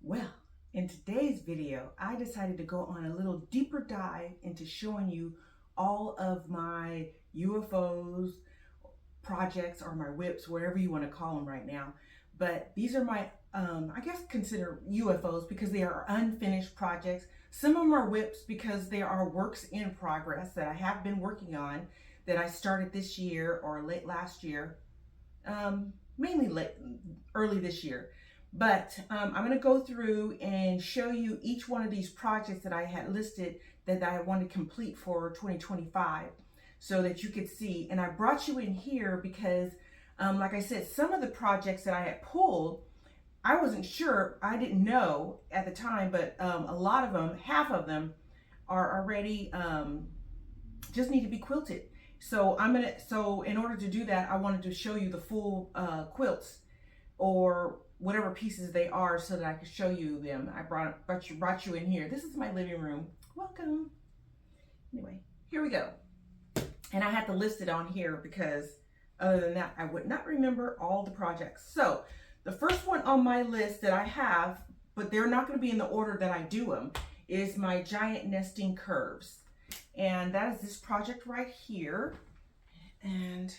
Well, in today's video, I decided to go on a little deeper dive into showing you all of my UFOs, projects, or my whips, whatever you want to call them right now. But these are my, I guess consider UFOs because they are unfinished projects. Some of them are whips because they are works in progress that I have been working on that I started this year or late last year, mainly early this year. But I'm going to go through and show you each one of these projects that I had listed that I want to complete for 2025 so that you could see. And I brought you in here because, like I said, some of the projects that I had pulled, I wasn't sure, I didn't know at the time, but a lot of them, half of them are already just need to be quilted. So in order to do that, I wanted to show you the full quilts or whatever pieces they are so that I could show you them. I brought you in here. This is my living room. Welcome. Anyway, here we go. And I had to list it on here because other than that, I would not remember all the projects. So the first one on my list that I have, but they're not going to be in the order that I do them, is my giant nesting curves. And that is this project right here. And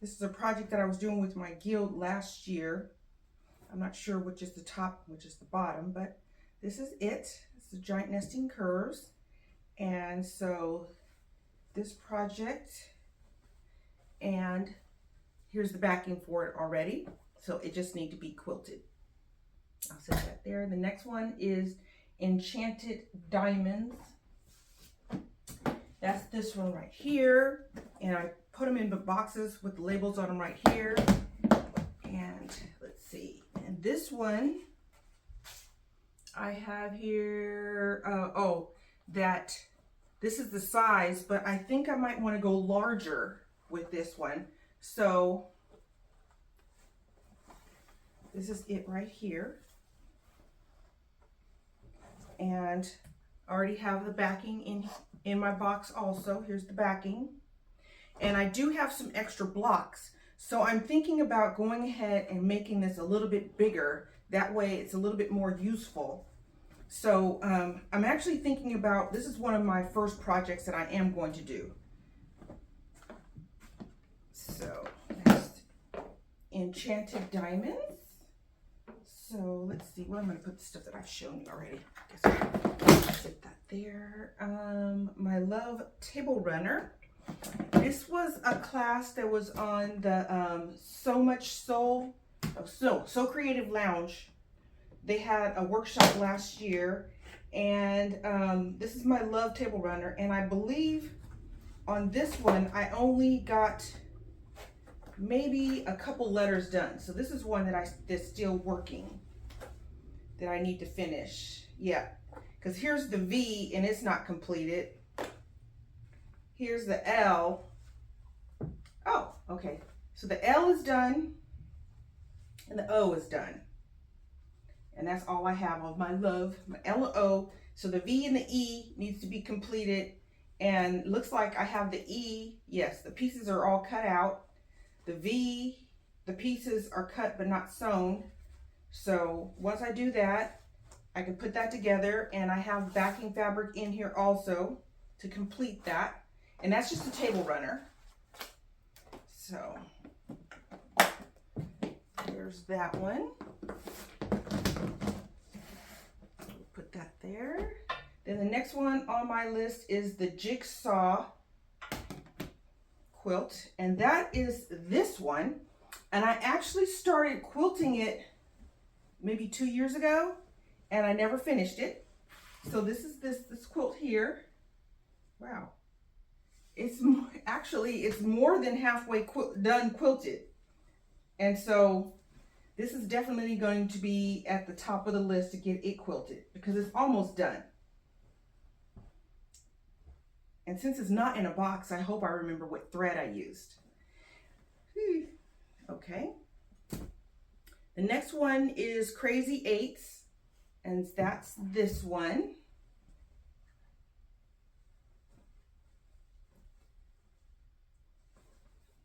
this is a project that I was doing with my guild last year. I'm not sure which is the top, which is the bottom, but this is it. It's the giant nesting curves. And so this project, and here's the backing for it already. So it just needs to be quilted. I'll set that there. The next one is Enchanted Diamonds. That's this one right here. And I put them in the boxes with the labels on them right here. And let's see. And this one I have here, that this is the size, but I think I might want to go larger with this one. So this is it right here. And I already have the backing in my box also. Here's the backing. And I do have some extra blocks. So I'm thinking about going ahead and making this a little bit bigger. That way it's a little bit more useful. So I'm actually thinking about, this is one of my first projects that I am going to do. So next, Enchanted Diamonds. So let's see, where I'm going to put the stuff that I've shown you already. I guess I'll sit that there. My Love Table Runner. This was a class that was on the So Creative Lounge. They had a workshop last year, and this is my Love Table Runner. And I believe on this one, I only got maybe a couple letters done. So this is one that's still working, that I need to finish. Yeah, because here's the V and it's not completed. Here's the L. Oh, okay. So the L is done and the O is done. And that's all I have of my love, my L and O. So the V and the E needs to be completed. And looks like I have the E. Yes, the pieces are all cut out. The V, the pieces are cut but not sewn. So once I do that, I can put that together, and I have backing fabric in here also to complete that. And that's just a table runner. So there's that one. Put that there. Then the next one on my list is the Jigsaw quilt, and that is this one. And I actually started quilting it maybe 2 years ago, and I never finished it. So this is this quilt here. Wow, it's more than halfway done quilted. And so this is definitely going to be at the top of the list to get it quilted because it's almost done. And since it's not in a box, I hope I remember what thread I used. Okay. The next one is Crazy Eights, and that's this one.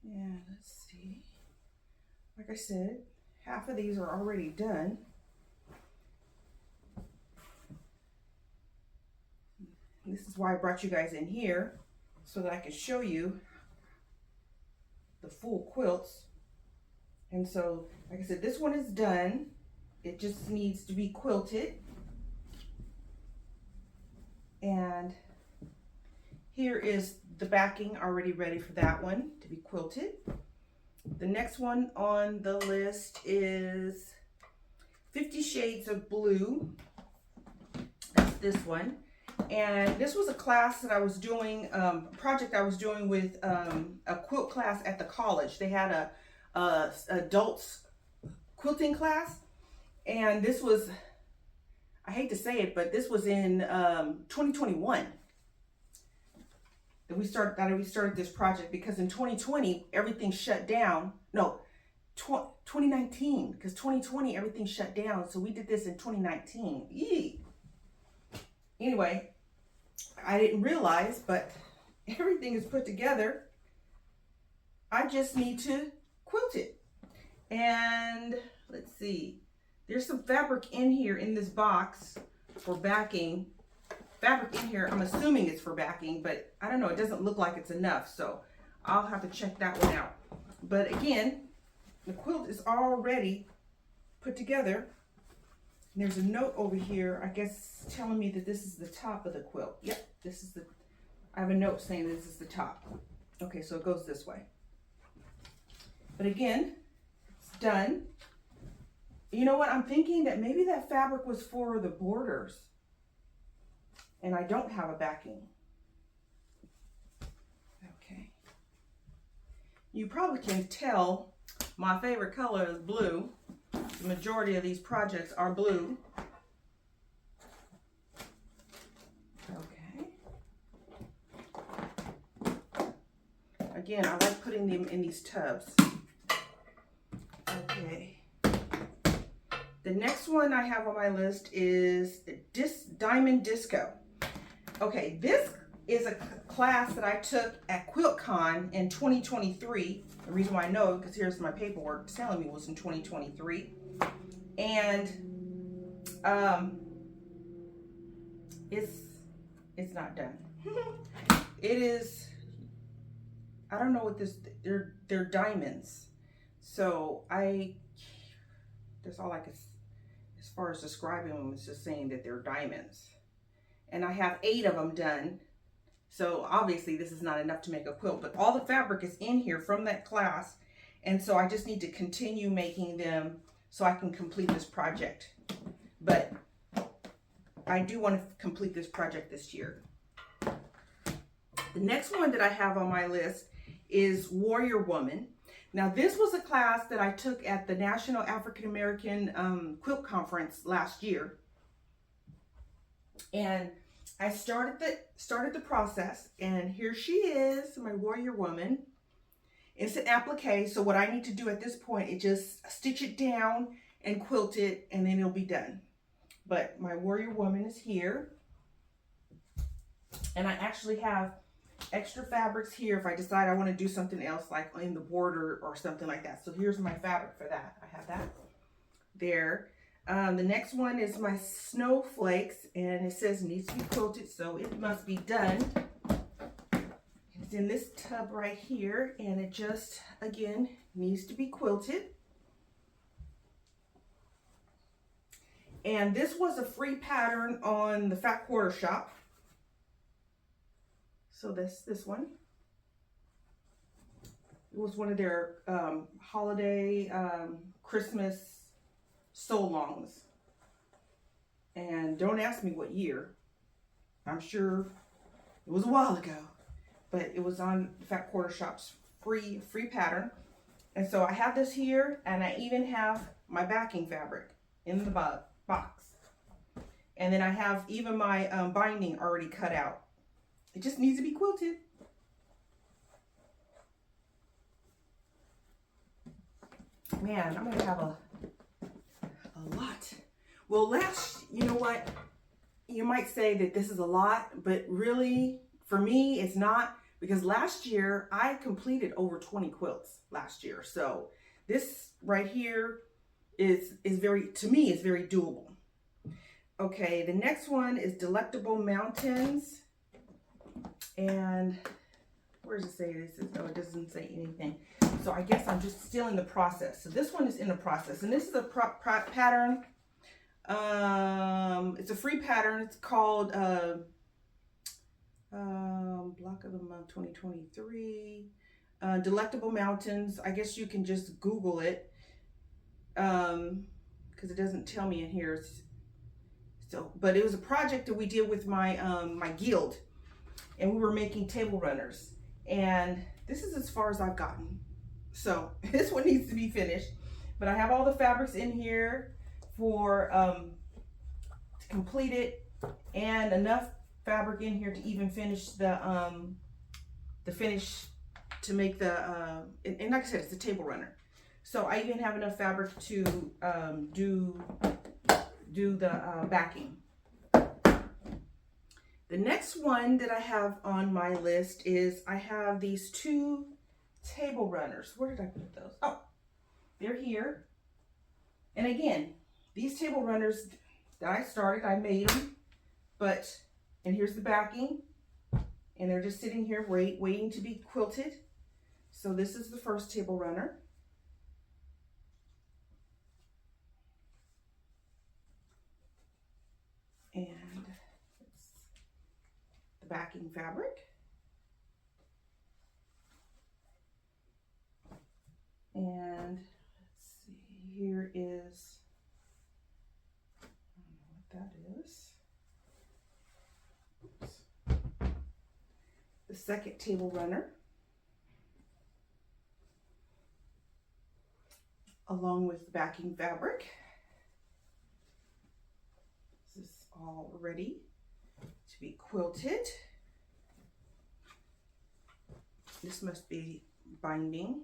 And let's see, like I said, half of these are already done. This is why I brought you guys in here, so that I can show you the full quilts. And so, like I said, this one is done. It just needs to be quilted. And here is the backing already ready for that one to be quilted. The next one on the list is 50 Shades of Blue. That's this one. And this was a class that I was doing, a project I was doing with a quilt class at the college. They had a adults quilting class, and this was, I hate to say it, but this was in 2021 that we started this project, because in 2020 everything shut down. No, 2019, because 2020 everything shut down. So we did this in 2019. Yee. Anyway, I didn't realize, but everything is put together. I just need to quilt it. And let's see, there's some fabric in here in this box for backing. Fabric in here, I'm assuming it's for backing, but I don't know, it doesn't look like it's enough, so I'll have to check that one out. But again, the quilt is already put together. There's a note over here, I guess, telling me that this is the top of the quilt. Yep, this is I have a note saying this is the top. Okay, so it goes this way. But again, it's done. You know what, I'm thinking that maybe that fabric was for the borders, and I don't have a backing. Okay. You probably can tell my favorite color is blue. The majority of these projects are blue. Okay. Again, I like putting them in these tubs. Okay. The next one I have on my list is Diamond Disco. Okay, this is a class that I took at QuiltCon in 2023. The reason why I know, because here's my paperwork telling me it was in 2023. And it's not done. It is, I don't know what this, they're diamonds. So that's all I can, as far as describing them, it's just saying that they're diamonds. And I have 8 of them done. So obviously this is not enough to make a quilt, but all the fabric is in here from that class. And so I just need to continue making them so I can complete this project. But I do want to complete this project this year. The next one that I have on my list is Warrior Woman. Now this was a class that I took at the National African American Quilt Conference last year. And I started the process, and here she is, my Warrior Woman. It's an applique, so what I need to do at this point is just stitch it down and quilt it, and then it'll be done. But my Warrior Woman is here. And I actually have extra fabrics here if I decide I want to do something else, like in the border or something like that. So here's my fabric for that. I have that there. The next one is my Snowflakes, and it says needs to be quilted, so it must be done. It's in this tub right here, and it just, again, needs to be quilted. And this was a free pattern on the Fat Quarter Shop. So this one. It was one of their holiday Christmas sew-alongs. And don't ask me what year. I'm sure it was a while ago. But it was on Fat Quarter Shop's free pattern. And so I have this here, and I even have my backing fabric in the box. And then I have even my binding already cut out. It just needs to be quilted. Man, I'm gonna have a lot. Well, you know what? You might say that this is a lot, but really, for me, it's not, because last year I completed over 20 quilts last year. So this right here is very, to me, is very doable. Okay, the next one is Delectable Mountains. And where does it say this is? Oh, it doesn't say anything. So I guess I'm just still in the process. So this one is in the process. And this is a pattern. It's a free pattern. It's called Block of the Month 2023. Delectable Mountains. I guess you can just Google it. Because it doesn't tell me in here. So, but it was a project that we did with my my guild, and we were making table runners, and this is as far as I've gotten. So this one needs to be finished, but I have all the fabrics in here for to complete it, and enough fabric in here to even finish the finish to make the and like I said, it's a table runner. So I even have enough fabric to do the backing. The next one that I have on my list is I have these 2 table runners. Where did I put those? Oh, they're here. And again, these table runners that I started, I made them, and here's the backing, and they're just sitting here waiting to be quilted. So this is the first table runner. And it's the backing fabric. And let's see, here is, I don't know what that is. Oops. The second table runner, along with the backing fabric. All ready to be quilted. This must be binding.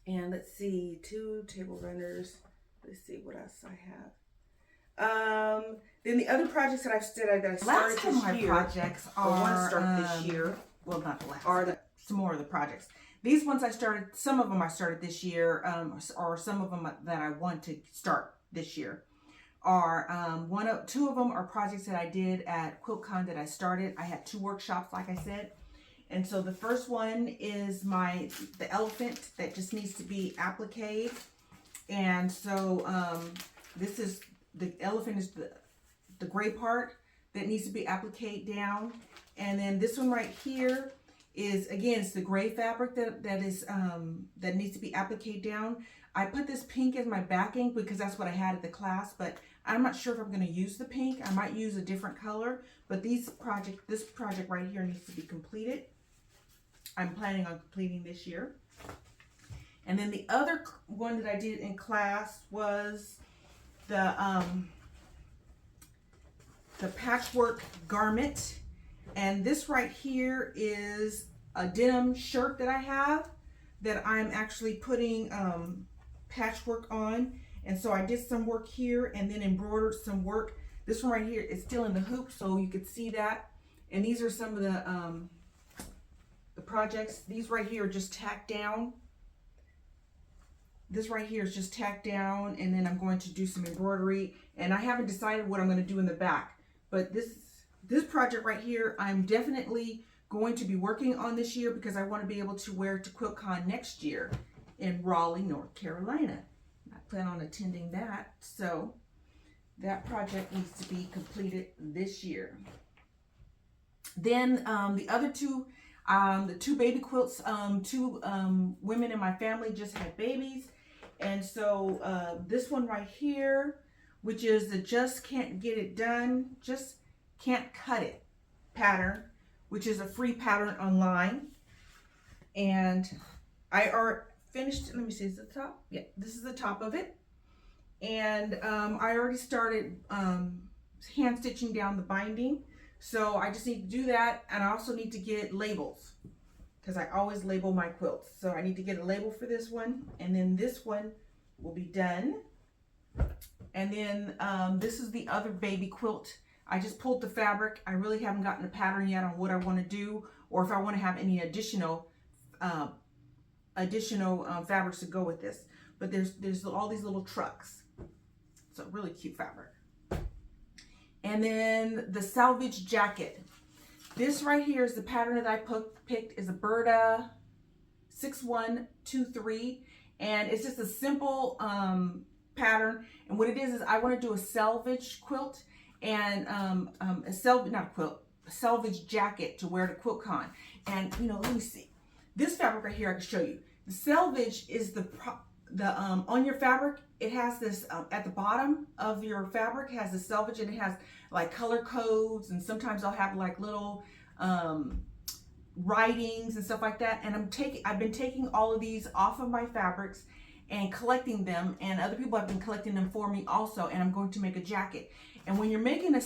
And let's see, 2 table runners. Let's see what else I have. Then the other projects that I started this year. Last of my projects are this year. Well, not the last. Are some more of the projects. These ones I started. Some of them I started this year, or some of them that I want to start this year. Are 2 of them are projects that I did at QuiltCon that I started. I had 2 workshops, like I said. And so the first one is the elephant that just needs to be appliqued. And so this is the elephant is the gray part that needs to be appliqued down. And then this one right here is, again, it's the gray fabric that needs to be appliqued down. I put this pink as my backing because that's what I had at the class, but I'm not sure if I'm going to use the pink. I might use a different color, but this project right here needs to be completed. I'm planning on completing this year. And then the other one that I did in class was the patchwork garment. And this right here is a denim shirt that I have that I'm actually putting patchwork on. And so I did some work here and then embroidered some work. This one right here is still in the hoop, so you could see that. And these are some of the projects. These right here are just tacked down. This right here is just tacked down, and then I'm going to do some embroidery. And I haven't decided what I'm going to do in the back. But this project right here, I'm definitely going to be working on this year because I want to be able to wear to QuiltCon next year in Raleigh, North Carolina. I plan on attending that, so that project needs to be completed this year. Then the other 2, the 2 baby quilts, 2 women in my family just had babies, and so this one right here, which is the Just Can't Get It Done, Just Can't Cut It pattern, which is a free pattern online, and I are finished. Let me see, is it the top? Yeah, this is the top of it. And I already started hand stitching down the binding. So I just need to do that. And I also need to get labels because I always label my quilts. So I need to get a label for this one. And then this one will be done. And then this is the other baby quilt I just pulled the fabric. I really haven't gotten a pattern yet on what I want to do, or if I want to have any additional fabrics to go with this. But there's all these little trucks. It's a really cute fabric. And then the Salvage Jacket. This right here is the pattern that I picked. Is a Berta 6123, and it's just a simple pattern. And what it is I want to do a selvage quilt and a selvage jacket to wear to QuiltCon. And you know, let me see. This fabric right here I can show you. The selvage is the on your fabric. It has this at the bottom of your fabric has the selvage, and it has like color codes, and sometimes I'll have like little writings and stuff like that. And I've been taking all of these off of my fabrics and collecting them, and other people have been collecting them for me also, and I'm going to make a jacket. And when you're making a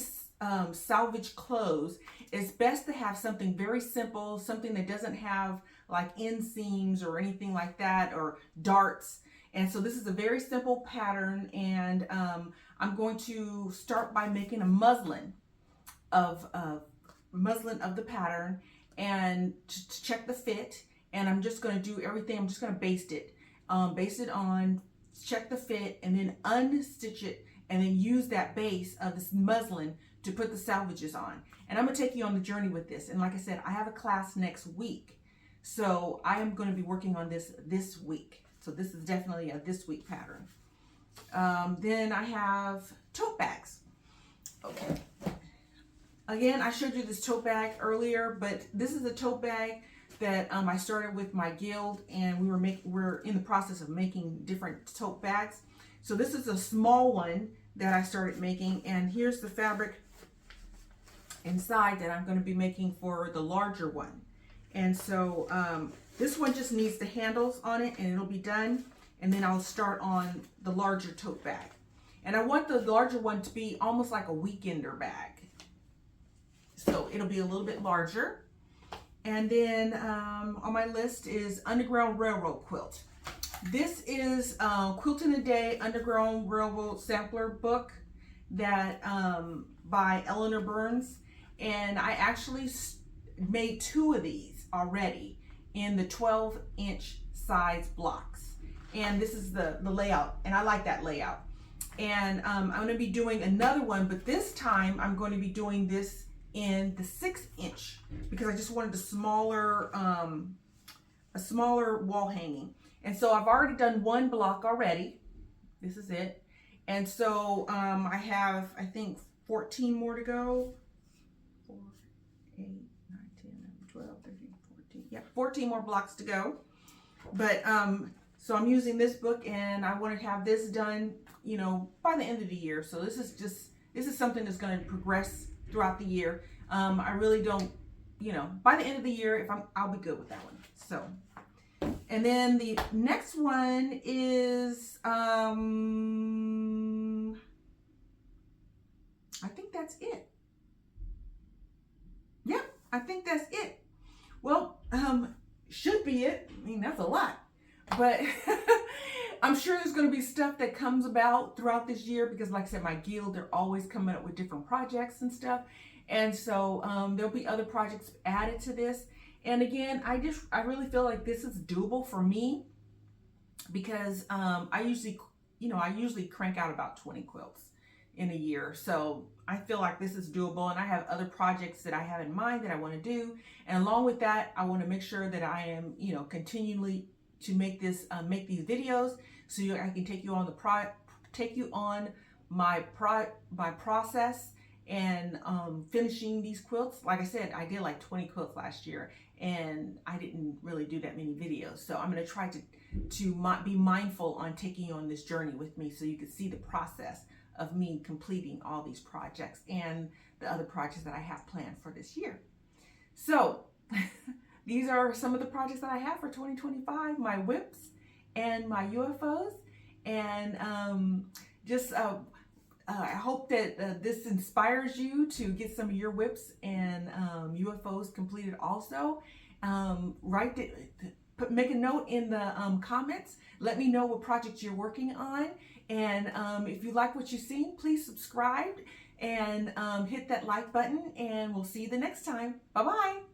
salvage clothes, it's best to have something very simple, something that doesn't have like inseams or anything like that, or darts. And so this is a very simple pattern, and I'm going to start by making a muslin of the pattern, and to check the fit. And I'm just going to do everything. I'm just going to baste it on, check the fit, and then unstitch it, and then use that base of this muslin to put the salvages on. And I'm going to take you on the journey with this. And like I said, I have a class next week, so I am going to be working on this week. So this is definitely a this week pattern. Then I have tote bags. Okay. Again, I showed you this tote bag earlier, but this is a tote bag that I started with my guild, and we're in the process of making different tote bags. So this is a small one that I started making, and here's the fabric inside that I'm going to be making for the larger one. And so this one just needs the handles on it, and it'll be done. And then I'll start on the larger tote bag. And I want the larger one to be almost like a weekender bag. So it'll be a little bit larger. And then on my list is Underground Railroad quilt. This is Quilting a Day Underground Railroad sampler book that by Eleanor Burns. And I actually made 2 of these already in the 12-inch size blocks. And this is the layout, and I like that layout. And I'm going to be doing another one, but this time I'm going to be doing this in the 6-inch because I just wanted a smaller wall hanging. And so I've already done 1 block already. This is it. And so I have, I think, 14 more to go. 4, 8, 9, 10, 11, 12, 13, 14. Yeah, 14 more blocks to go. But so I'm using this book, and I want to have this done, you know, by the end of the year. So this is something that's going to progress throughout the year. I really don't, you know, by the end of the year, I'll be good with that one. So, and then the next one is, I think that's it. Yeah, I think that's it. Well, should be it. I mean, that's a lot, but I'm sure there's going to be stuff that comes about throughout this year because, like I said, my guild, they're always coming up with different projects and stuff. And so there'll be other projects added to this. And again, I really feel like this is doable for me because I usually crank out about 20 quilts in a year. So I feel like this is doable, and I have other projects that I have in mind that I want to do. And along with that, I want to make sure that I am, you know, continually to make these videos so I can take you on my process and finishing these quilts. Like I said, I did like 20 quilts last year, and I didn't really do that many videos. So I'm going to try to be mindful on taking you on this journey with me so you can see the process of me completing all these projects and the other projects that I have planned for this year. So these are some of the projects that I have for 2025, my whips and my UFOs. And I hope that this inspires you to get some of your whips and UFOs completed also. Make a note in the comments. Let me know what projects you're working on. And if you like what you've seen, please subscribe and hit that like button, and we'll see you the next time. Bye-bye.